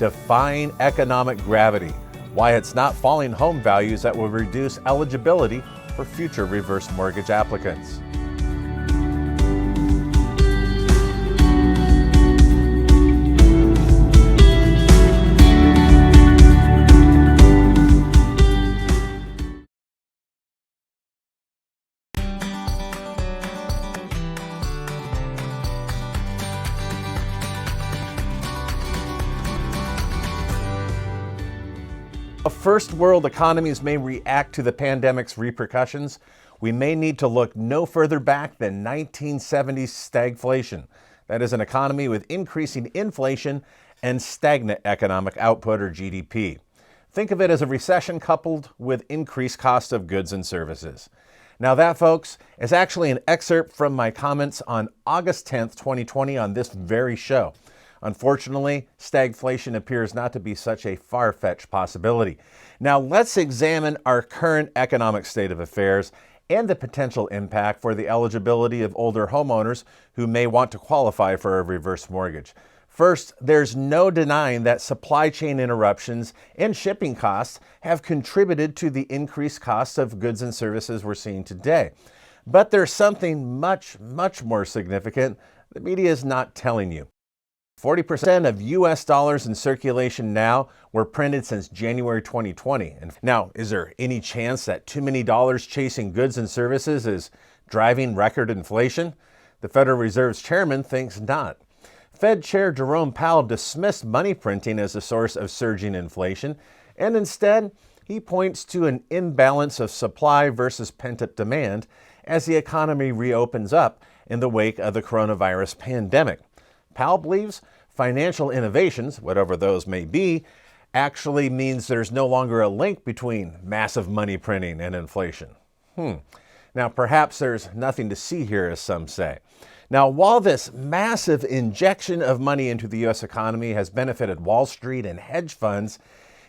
Defying Economic Gravity, Why It's Not Falling Home Values That Will Reduce Eligibility for Future Reverse Mortgage Applicants. First world economies may react to the pandemic's repercussions. We may need to look no further back than 1970s stagflation. That is an economy with increasing inflation and stagnant economic output, or GDP. Think of it as a recession coupled with increased cost of goods and services. Now that, folks, is actually an excerpt from my comments on August 10th, 2020 on this very show. Unfortunately, stagflation appears not to be such a far-fetched possibility. Now let's examine our current economic state of affairs and the potential impact for the eligibility of older homeowners who may want to qualify for a reverse mortgage. First, there's no denying that supply chain interruptions and shipping costs have contributed to the increased costs of goods and services we're seeing today. But there's something much more significant the media is not telling you. 40% of US dollars in circulation now were printed since January 2020. And now, is there any chance that too many dollars chasing goods and services is driving record inflation? The Federal Reserve's chairman thinks not. Fed Chair Jerome Powell dismissed money printing as a source of surging inflation, and instead, he points to an imbalance of supply versus pent-up demand as the economy reopens up in the wake of the coronavirus pandemic. Powell believes financial innovations, whatever those may be, actually means there's no longer a link between massive money printing and inflation. Now, perhaps there's nothing to see here, as some say. Now, while this massive injection of money into the U.S. economy has benefited Wall Street and hedge funds,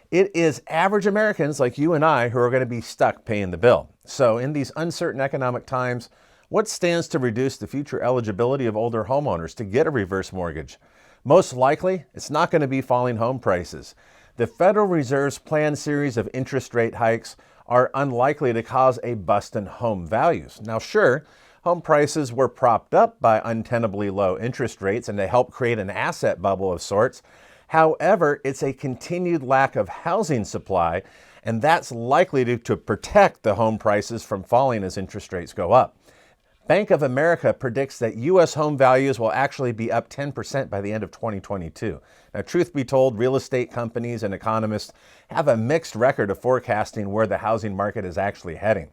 it is average Americans like you and I who are going to be stuck paying the bill. So in these uncertain economic times, what stands to reduce the future eligibility of older homeowners to get a reverse mortgage? Most likely, it's not going to be falling home prices. The Federal Reserve's planned series of interest rate hikes are unlikely to cause a bust in home values. Now, sure, home prices were propped up by untenably low interest rates and they helped create an asset bubble of sorts. However, it's a continued lack of housing supply, and that's likely to protect the home prices from falling as interest rates go up. Bank of America predicts that U.S. home values will actually be up 10% by the end of 2022. Now, truth be told, real estate companies and economists have a mixed record of forecasting where the housing market is actually heading.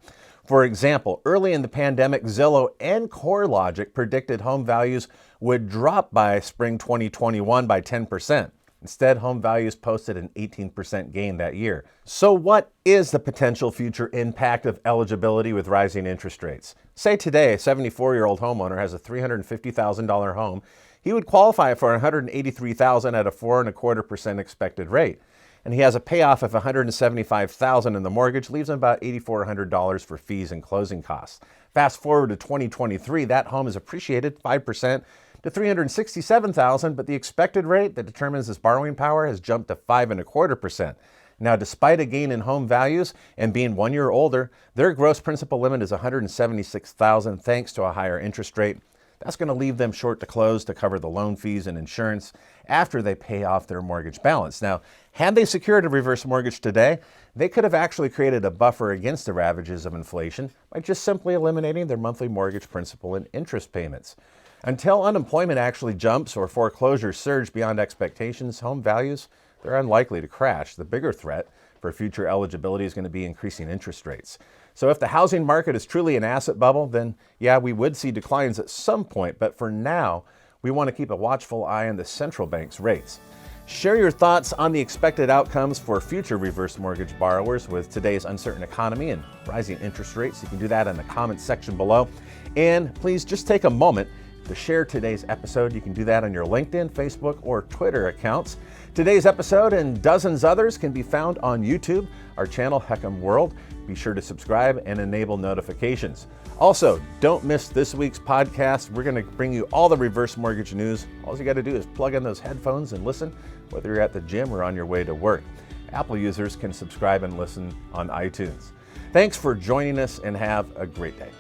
For example, early in the pandemic, Zillow and CoreLogic predicted home values would drop by spring 2021 by 10%. Instead, home values posted an 18% gain that year. So what is the potential future impact of eligibility with rising interest rates? Say today, a 74-year-old homeowner has a $350,000 home. He would qualify for $183,000 at a 4.25% expected rate. And he has a payoff of $175,000 in the mortgage, leaves him about $8,400 for fees and closing costs. Fast forward to 2023, that home is appreciated 5% to $367,000, but the expected rate that determines his borrowing power has jumped to 5.25%. Now, despite a gain in home values and being 1 year older, their gross principal limit is $176,000 thanks to a higher interest rate. That's going to leave them short to close to cover the loan fees and insurance after they pay off their mortgage balance. Now, had they secured a reverse mortgage today, they could have actually created a buffer against the ravages of inflation by just simply eliminating their monthly mortgage principal and interest payments. Until unemployment actually jumps or foreclosures surge beyond expectations, home values, they're unlikely to crash. The bigger threat for future eligibility is going to be increasing interest rates. So if the housing market is truly an asset bubble, then yeah, we would see declines at some point. But for now, we want to keep a watchful eye on the central bank's rates. Share your thoughts on the expected outcomes for future reverse mortgage borrowers with today's uncertain economy and rising interest rates. You can do that in the comments section below. And please just take a moment to share today's episode. You can do that on your LinkedIn, Facebook, or Twitter accounts. Today's episode and dozens others can be found on YouTube, our channel Heckham World. Be sure to subscribe and enable notifications. Also, don't miss this week's podcast. We're going to bring you all the reverse mortgage news. All you got to do is plug in those headphones and listen, whether you're at the gym or on your way to work. Apple users can subscribe and listen on iTunes. Thanks for joining us and have a great day.